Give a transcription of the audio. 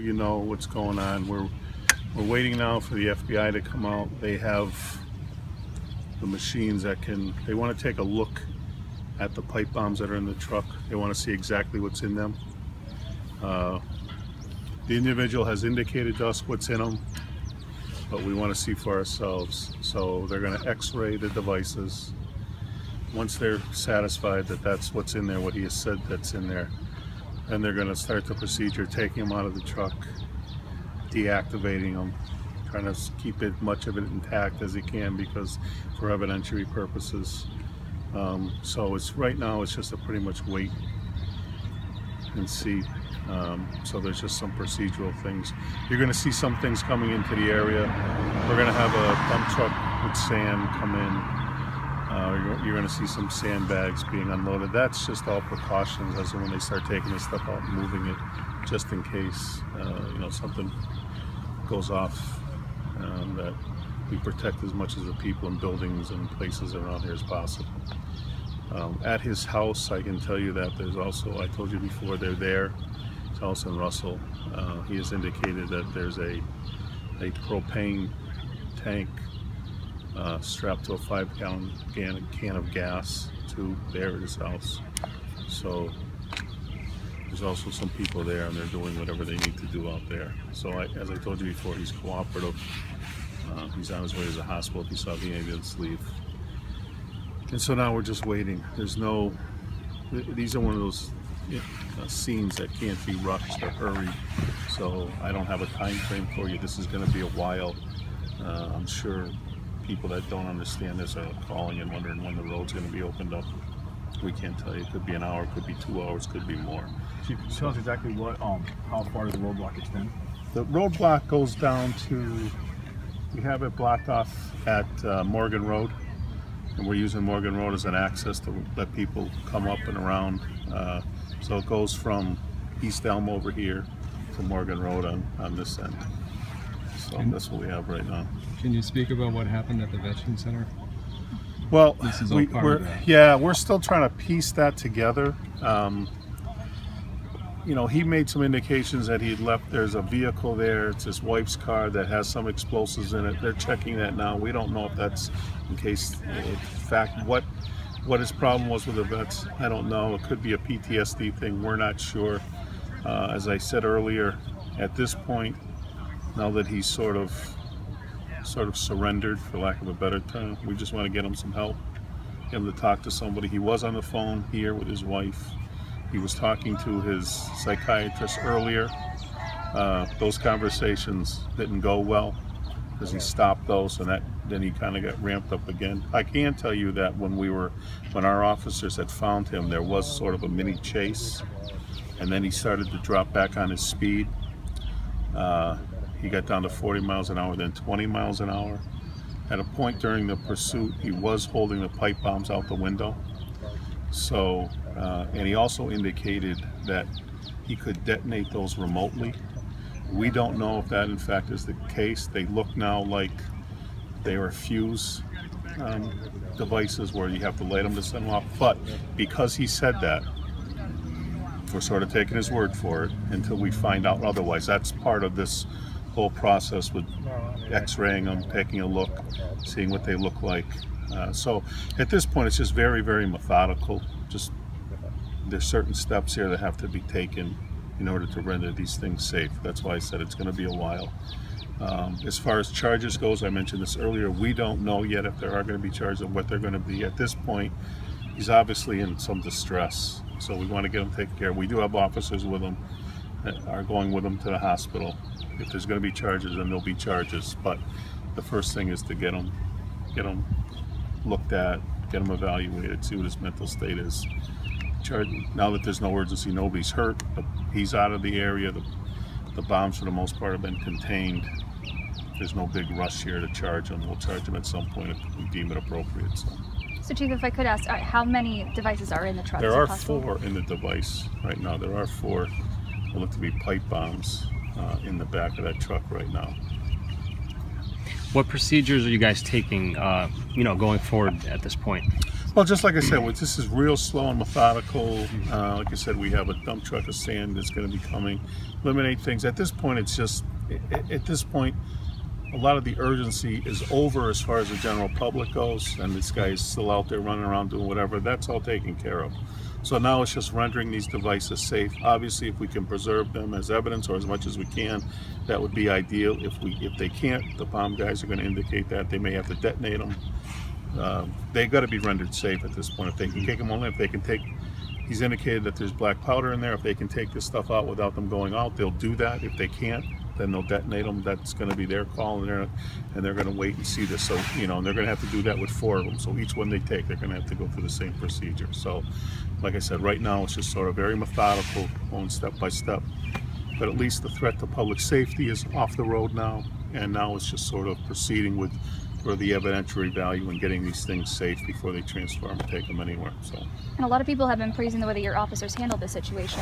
you know what's going on. We're waiting now for the FBI to come out. They have the machines that they want to take a look at the pipe bombs that are in the truck. They want to see exactly what's in them. The individual has indicated to us what's in them, but we want to see for ourselves. So they're going to x-ray the devices. Once they're satisfied that that's what's in there, what he has said that's in there, then they're going to start the procedure, taking them out of the truck, deactivating them, trying to keep as much of it intact as he can, because for evidentiary purposes. So right now it's just a pretty much wait and see. So there's just some procedural things. You're going to see some things coming into the area. We're going to have a dump truck with sand come in. You're going to see some sandbags being unloaded. That's just all precautions as to when they start taking this stuff out and moving it, just in case you know, something goes off, that we protect as much of the people and buildings and places around here as possible. At his house, I can tell you that there's also, I told you before, they're there. His house in Russell. He has indicated that there's a propane tank strapped to a 5-gallon can of gas to there at his house. So there's also some people there, and they're doing whatever they need to do out there. So as I told you before, he's cooperative. He's on his way to the hospital if he saw the ambulance leave. And so now we're just waiting. There's no, these are one of those scenes that can't be rushed or hurried. So I don't have a time frame for you. This is going to be a while. I'm sure people that don't understand this are calling and wondering when the road's going to be opened up. We can't tell you. It could be an hour, could be 2 hours, could be more. Chief, tell us exactly what, how far does the roadblock extend? The roadblock goes down to, we have it blocked off at Morgan Road, and we're using Morgan Road as an access to let people come up and around. So it goes from East Elm over here to Morgan Road on this end. So that's what we have right now. Can you speak about what happened at the Veterans Center? Well, this is all we're still trying to piece that together. You know, he made some indications that he had left. There's a vehicle there. It's his wife's car that has some explosives in it. They're checking that now. We don't know if that's in case, in fact, what his problem was with the vets. I don't know. It could be a PTSD thing. We're not sure. As I said earlier, at this point, now that he's sort of surrendered, for lack of a better term, we just want to get him some help, get him to talk to somebody. He was on the phone here with his wife. He was talking to his psychiatrist earlier. Those conversations didn't go well because he stopped those, and then he kind of got ramped up again. I can tell you that when our officers had found him, there was sort of a mini chase, and then he started to drop back on his speed. He got down to 40 miles an hour, then 20 miles an hour. At a point during the pursuit, he was holding the pipe bombs out the window. So, and he also indicated that he could detonate those remotely. We don't know if that in fact is the case. They look now like they are fuse devices where you have to light them to set them off. But because he said that, we're sort of taking his word for it until we find out otherwise. That's part of this whole process with x-raying them, taking a look, seeing what they look like. So at this point it's just very, very methodical. Just there's certain steps here that have to be taken in order to render these things safe. That's why I said it's going to be a while. As far as charges goes, I mentioned this earlier, we don't know yet if there are going to be charges and what they're going to be. At this point, he's obviously in some distress, so we want to get him taken care of. We do have officers with him that are going with him to the hospital. If there's going to be charges, then there'll be charges. But the first thing is to get him looked at, get him evaluated, see what his mental state is. Now that there's no urgency, nobody's hurt, but he's out of the area. The bombs, for the most part, have been contained. There's no big rush here to charge him. We'll charge him at some point if we deem it appropriate. So Chief, if I could ask, how many devices are in the truck? There are 4 in the device right now. There are 4 that look to be pipe bombs in the back of that truck right now. What procedures are you guys taking, you know, going forward at this point? Well, just like I said, this is real slow and methodical. Like I said, we have a dump truck of sand that's going to be coming. Eliminate things. At this point, it's just, at this point, a lot of the urgency is over as far as the general public goes, and this guy is still out there running around doing whatever. That's all taken care of. So now it's just rendering these devices safe. Obviously, if we can preserve them as evidence or as much as we can, that would be ideal. If they can't, the bomb guys are going to indicate that they may have to detonate them. They've got to be rendered safe at this point. If they can take them only, if they can take, he's indicated that there's black powder in there. If they can take this stuff out without them going out, they'll do that. If they can't, then they'll detonate them. That's going to be their call, and they're going to wait and see this. So, you know, and they're going to have to do that with 4 of them. So each one they take, they're going to have to go through the same procedure. So, like I said, right now it's just sort of very methodical, going step by step. But at least the threat to public safety is off the road now, and now it's just sort of proceeding with the evidentiary value and getting these things safe before they transfer them and take them anywhere. So, And a lot of people have been praising the way that your officers handled this situation.